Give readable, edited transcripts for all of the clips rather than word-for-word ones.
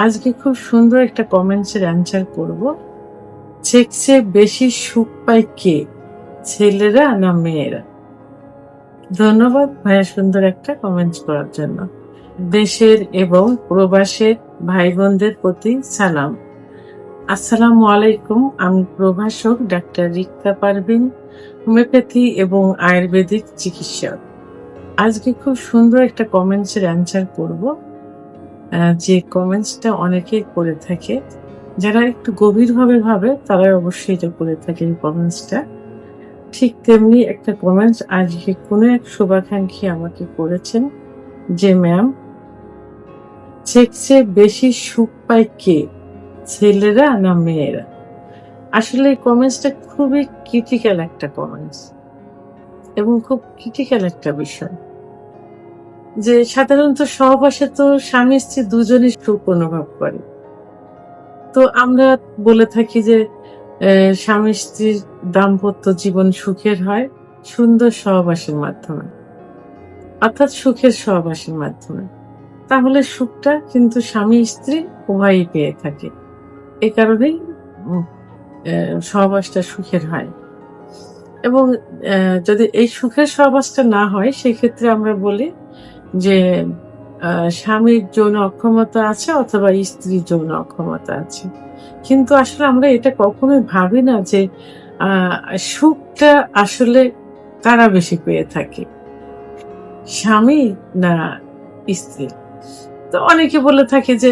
আজকে খুব সুন্দর একটা কমেন্টসের অ্যান্সার করব। সেক্সে বেশি সুখ পায় কে, ছেলেরা না মেয়েরা? ধন্যবাদ ভাইয়া সুন্দর একটা কমেন্টস করার জন্য। দেশের এবং প্রবাসের ভাই বোনদের প্রতি সালাম। আসসালামু আলাইকুম। আমি প্রভাষক ডাক্তার রিক্তা পারভিন, হোমিওপ্যাথি এবং আয়ুর্বেদিক চিকিৎসক। আজকে খুব সুন্দর একটা কমেন্টসের অ্যান্সার করব, যে কমেন্টসটা অনেকেই করে থাকে। যারা একটু গভীরভাবে ভাবে তারা অবশ্যই এটা করে থাকে এই কমেন্টসটা। ঠিক তেমনি একটা কমেন্টস আজকে কোনো এক শুভাকাঙ্ক্ষী আমাকে করেছেন যে, ম্যাম, সেক্সে বেশি সুখ পায় কে, ছেলেরা না মেয়েরা? আসলে এই কমেন্টসটা খুবই ক্রিটিক্যাল একটা কমেন্টস এবং খুব ক্রিটিক্যাল একটা বিষয়। যে সাধারণত সহবাসে তো স্বামী স্ত্রী দুজনই সুখ অনুভব করে। তো আমরা বলে থাকি যে স্বামী স্ত্রীর দাম্পত্য জীবন সুখের হয় সুন্দর সহবাসের মাধ্যমে, অর্থাৎ সুখের সহবাসের মাধ্যমে। তাহলে সুখটা কিন্তু স্বামী স্ত্রী উভয়ই পেয়ে থাকে। এ কারণেই সহবাসটা সুখের হয়। এবং যদি এই সুখের সহবাসটা না হয় সেক্ষেত্রে আমরা বলি যে স্বামীর যৌন অক্ষমতা আছে অথবা স্ত্রীর যৌন অক্ষমতা আছে। কিন্তু আসলে আমরা এটা কখনোই ভাবি না যে সুখটা আসলে কারা বেশি পেয়ে থাকে, স্বামী না স্ত্রী? তো অনেকে বলে থাকে যে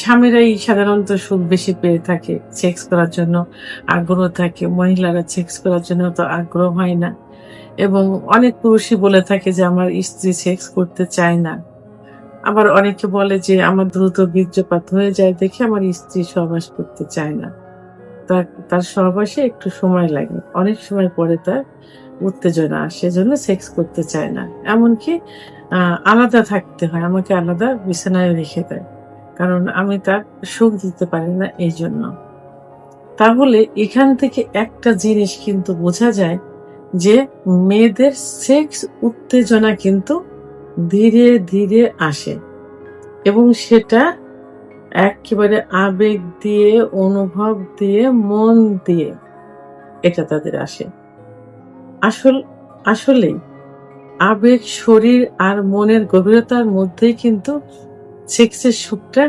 স্বামীরাই সাধারণত সুখ বেশি পেয়ে থাকে, সেক্স করার জন্য আগ্রহ থাকে, মহিলারা সেক্স করার জন্য তো আগ্রহ হয় না। এবং অনেক পুরুষই বলে থাকে যে আমার স্ত্রী সেক্স করতে চায় না। আবার অনেকে বলে যে আমার দ্রুত বীর্যপাত হয়ে যায় দেখে আমার স্ত্রী সহবাস করতে চায় না। তার সহবাসে একটু সময় লাগে। অনেক সময় পরে তার উত্তেজনা আসে, এজন্য সেক্স করতে চায় না। এমনকি আলাদা থাকতে হয়, আমাকে আলাদা বিছানায় রেখে দেয়। কারণ আমি তার সুখ দিতে পারি না এইজন্য। তাহলে এখান থেকে একটা জিনিস কিন্তু বোঝা যায় যে মেয়েদের সেক্স উত্তেজনা কিন্তু ধীরে ধীরে আসে এবং সেটা একেবারে আবেগ দিয়ে, অনুভব দিয়ে, মন দিয়ে এটা তাদের আসে। আসলেই আবেগ, শরীর আর মনের গভীরতার মধ্যেই কিন্তু সেক্সের সুখটা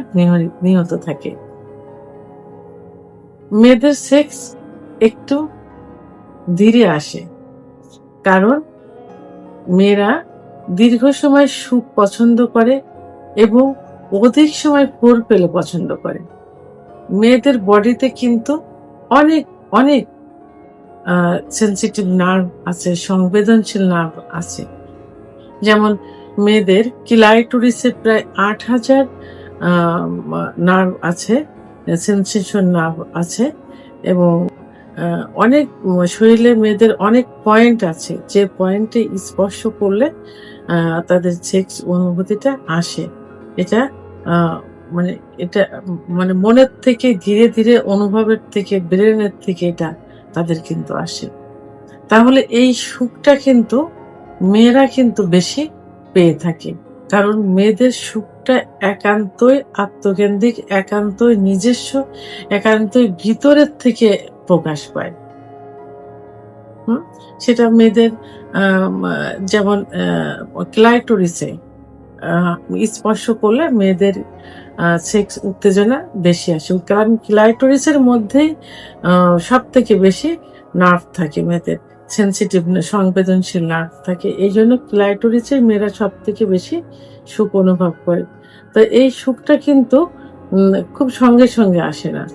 নিহিত থাকে। মেয়েদের সেক্স একটু ধীরে আসে, কারণ মেয়েরা দীর্ঘ সময় সুখ পছন্দ করে এবং অধিক সময় ফোর পেলে পছন্দ করে। মেয়েদের বডিতে কিন্তু অনেক অনেক সেনসিটিভ নার্ভ আছে, সংবেদনশীল নার্ভ আছে। যেমন মেয়েদের ক্লাইটোরিসে প্রায় ৮,০০০ নার্ভ আছে, সেনসেশন নার্ভ আছে এবং অনেক শরীরে মেয়েদের অনেক পয়েন্ট আছে, যে পয়েন্টে স্পর্শ করলে তাদের সেক্স অনুভূতিটা আসে। এটা মানে এটা মানে মনের থেকে ধীরে ধীরে অনুভবের থেকে, ব্রেনের থেকে এটা তাদের কিন্তু আসে। তাহলে এই সুখটা কিন্তু মেয়েরা কিন্তু বেশি পেয়ে থাকে, কারণ মেয়েদের সুখটা একান্তই আত্মকেন্দ্রিক, একান্তই নিজস্ব, একান্তই ভিতরের থেকে প্রকাশ পায়। সেটা মেয়েদের যেমন ক্লাইটোরিসে স্পর্শ করলে মেয়েদের সেক্স উত্তেজনা বেশি আসে, কারণ ক্লাইটোরিসের মধ্যেই সব থেকে বেশি নার্ভ থাকে, মেয়েদের সেনসিটিভ সংবেদনশীল নার্ভ থাকে। এই জন্য ক্লাইটোরিসে মেয়েরা সব থেকে বেশি সুখ অনুভব করে। তো এই সুখটা কিন্তু খুব সঙ্গে সঙ্গে আসে না।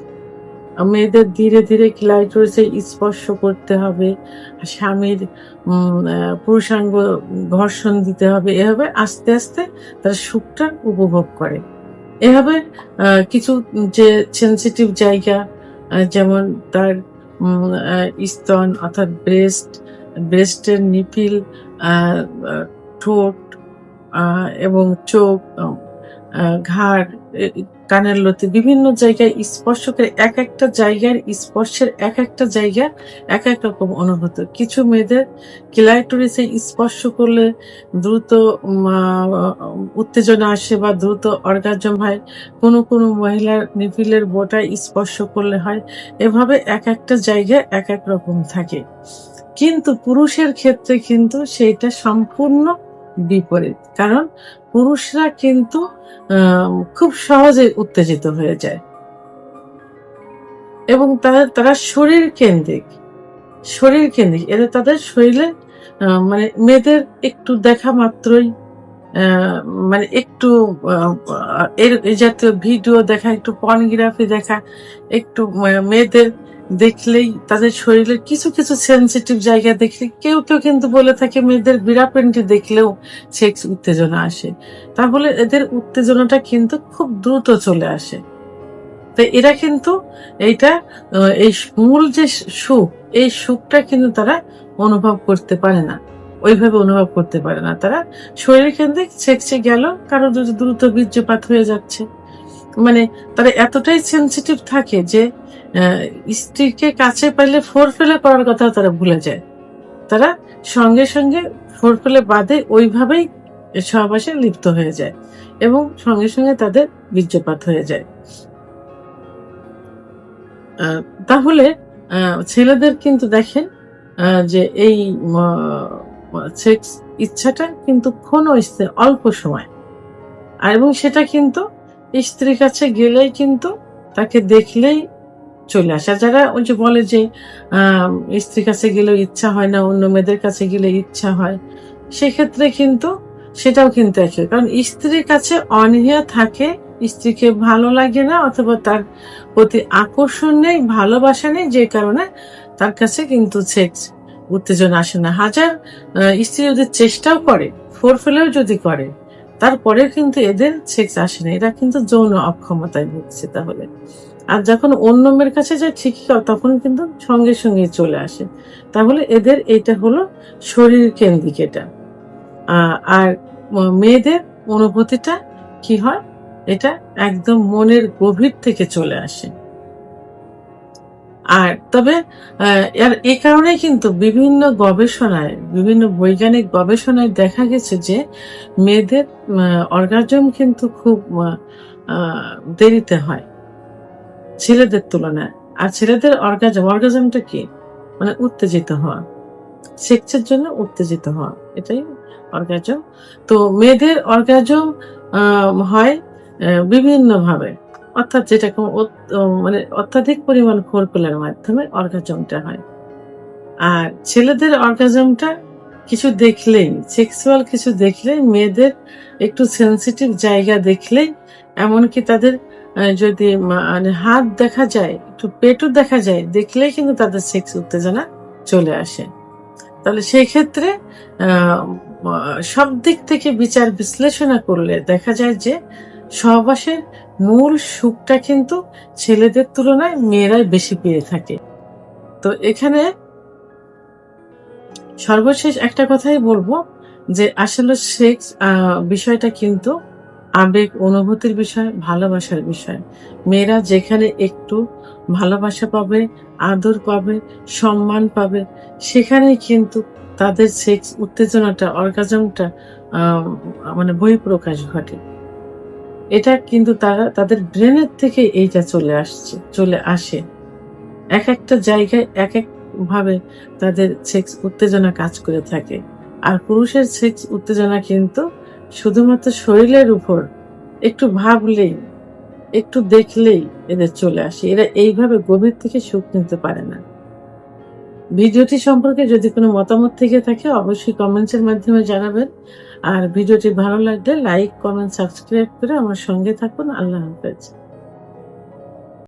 মেয়েদের ধীরে ধীরে ক্লাইটোরিসে স্পর্শ করতে হবে, স্বামীর পুরুষাঙ্গ ঘর্ষণ দিতে হবে, এভাবে আস্তে আস্তে তারা সুখটা উপভোগ করে। এভাবে কিছু যে সেনসিটিভ জায়গা, যেমন তার স্তন অর্থাৎ ব্রেস্টের নিপিল, ঠোঁট এবং চোখ, ঘাড়, কানের লতি বিভিন্ন জায়গায় স্পর্শ করে এক একটা জায়গার স্পর্শের এক একটা জায়গা এক এক রকম অনুভূতি। কিছু মেয়েদের ক্লাইটোরিসে স্পর্শ করলে দ্রুত উত্তেজনা আসে বা দ্রুত অর্গাজম হয়। কোনো মহিলার নিপিলের বোটা স্পর্শ করলে হয়। এভাবে এক একটা জায়গায় এক এক রকম থাকে। কিন্তু পুরুষের ক্ষেত্রে কিন্তু সেইটা সম্পূর্ণ বিপরীত। কারণ পুরুষরা কিন্তু খুব সহজে উত্তেজিত হয়ে যায় এবং তারা শরীর কেন্দ্রিক। এরা তাদের শরীরে মানে মেয়েদের একটু দেখা মাত্রই মানে একটু এই জাতীয় ভিডিও দেখা, একটু পর্নোগ্রাফি দেখা, একটু মেয়েদের দেখলেই তাদের শরীরের কিছু সেনসিটিভ জায়গা দেখলে কেউ কিন্তু বলে থাকে মেয়েদের বিড়া প্যান্টি দেখলেও সেক্স উত্তেজনা আসে। তাহলে এদের উত্তেজনাটা কিন্তু খুব দ্রুত চলে আসে। তো এরা কিন্তু এইটা এই মূল যে সুখ, এই সুখটা কিন্তু তারা অনুভব করতে পারে না, ওইভাবে অনুভব করতে পারে না। তারা শরীর কেন্দ্রিক, সেক্সে গেল কারো দ্রুত বীর্যপাত হয়ে যাচ্ছে। মানে তারা এতটাই সেনসিটিভ থাকে যে স্ত্রীকে কাছে পাইলে ফোরফেলে করার কথা তারা ভুলে যায়। তারা সঙ্গে ফোরফেলে বাদে ওইভাবেই সহবাসে লিপ্ত হয়ে যায় এবং সঙ্গে তাদের বীর্যপাত হয়ে যায়। তাহলে ছেলেদের কিন্তু দেখেন যে এই সেক্স ইচ্ছাটা কিন্তু ক্ষণস্থায়ী, অল্প সময়, আর এবং সেটা কিন্তু স্ত্রীর কাছে গেলেই কিন্তু তাকে দেখলেই চলে আসে। যারা ওই যে বলে যে স্ত্রীর কাছে গেলেও ইচ্ছা হয় না, অন্য মেয়েদের কাছে গেলে ইচ্ছা হয়, সেক্ষেত্রে কিন্তু সেটাও কিন্তু একই। কারণ স্ত্রীর কাছে অনীহা থাকে, স্ত্রীকে ভালো লাগে না অথবা তার প্রতি আকর্ষণ নেই, ভালোবাসা নেই, যে কারণে তার কাছে কিন্তু সেক্স উত্তেজনা আসে না। হাজার স্ত্রী যদি চেষ্টাও করে, ফোরফেলেও যদি করে, তারপরে কিন্তু এদের সেক্স আসে না। এরা কিন্তু যৌন অক্ষমতায় ভুগছে। তাহলে আর যখন অন্য মেয়ের কাছে যায় ঠিকই, তখন কিন্তু সঙ্গে চলে আসে। তাহলে এদের এটা হলো শরীর কেন্দ্রিক। এটা আর মেয়েদের অনুভূতিটা কি হয়, এটা একদম মনের গভীর থেকে চলে আসে। আর তবে এই কারণে কিন্তু বিভিন্ন বৈজ্ঞানিক গবেষণায় দেখা গেছে যে মেয়েদের অর্গাজম কিন্তু খুব দেরিতে হয় ছেলেদের তুলনায়। আর ছেলেদের অর্গাজমটা কি, মানে উত্তেজিত হওয়া, সেক্সের জন্য উত্তেজিত হওয়া, এটাই অর্গাজম। তো মেয়েদের অর্গাজম হয় বিভিন্ন ভাবে, অর্থাৎ যেটা মানে অত্যাধিক পরিমাণ ফোরপ্লের মাধ্যমে অর্গাজমটা হয়। আর ছেলেদের অর্গাজমটা কিছু দেখলেই, সেক্সুয়াল কিছু দেখলেই, মেয়েদের একটু সেনসিটিভ জায়গা দেখলেই, এমনকি তাদের যদি মানে হাত দেখা যায়, একটু পেটও দেখা যায়, দেখলেই কিন্তু তাদের সেক্স উত্তেজনা চলে আসে। তাহলে সেই ক্ষেত্রে সব দিক থেকে বিচার বিশ্লেষণা করলে দেখা যায় যে সহবাসের মূল সুখটা কিন্তু ছেলেদের তুলনায় মেয়েরাই বেশি পেয়ে থাকে। তো এখানে সর্বশেষ একটা কথাই বলবো যে আসলে সেক্স বিষয়টা কিন্তু আবেগ, অনুভূতির বিষয়, ভালোবাসার বিষয়। মেয়েরা যেখানে একটু ভালোবাসা পাবে, আদর পাবে, সম্মান পাবে, সেখানেই কিন্তু তাদের সেক্স উত্তেজনাটা, অর্গাজমটা মানে বহিঃপ্রকাশ ঘটে। এটা কিন্তু তাদের ব্রেনের থেকে এইটা চলে আসে। এক একটা জায়গায় এক এক ভাবে তাদের সেক্স উত্তেজনা কাজ করে থাকে। আর পুরুষের সেক্স উত্তেজনা কিন্তু শুধুমাত্র শরীরের উপর একটু ভাবলেই, একটু দেখলেই এদের চলে আসে। এরা এইভাবে গভীর থেকে সুখ নিতে পারে না। ভিডিওটি সম্পর্কে যদি কোনো মতামত থেকে থাকে অবশ্যই কমেন্টসের মাধ্যমে জানাবেন। আর ভিডিওটি ভালো লাগলে লাইক, কমেন্ট, সাবস্ক্রাইব করে আমার সঙ্গে থাকুন। আল্লাহ হাফেজ।